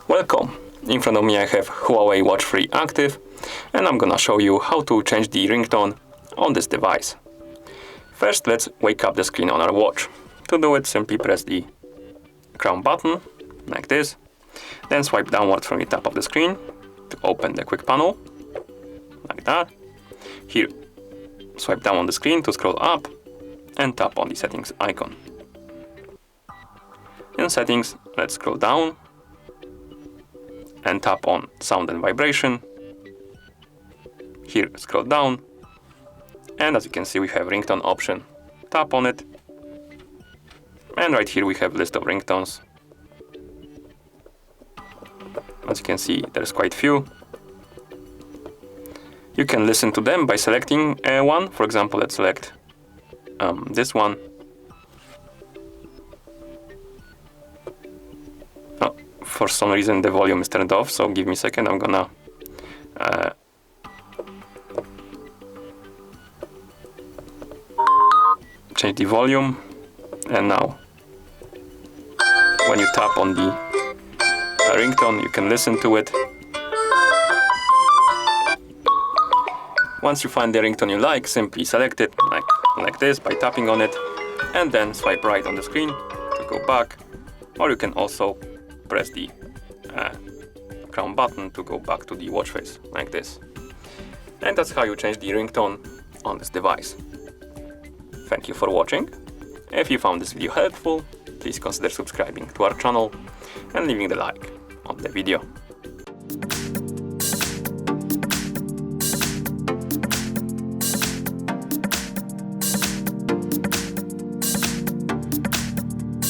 Welcome! In front of me I have HUAWEI Watch 3 active, and I'm gonna show you how to change the ringtone on this device. First, let's wake up the screen on our watch. To do it, simply press the crown button, like this. Then swipe downward from the top of the screen to open the quick panel, like that. Here, swipe down on the screen to scroll up and tap on the settings icon. In settings, let's scroll down and tap on sound and vibration. Here, scroll down, and as you can see, we have ringtone option. Tap on it, and right here we have list of ringtones. As you can see, there's quite few. You can listen to them by selecting one. For example, let's select this one. Oh, for some reason the volume is turned off, so give me a second. I'm gonna change the volume, and now when you tap on the ringtone, you can listen to it. Once you find the ringtone you like, simply select it like this by tapping on it, and then swipe right on the screen to go back, or you can also press the crown button to go back to the watch face, like this. And that's how you change the ringtone on this device. Thank you for watching. If you found this video helpful, please consider subscribing to our channel and leaving the like on the video.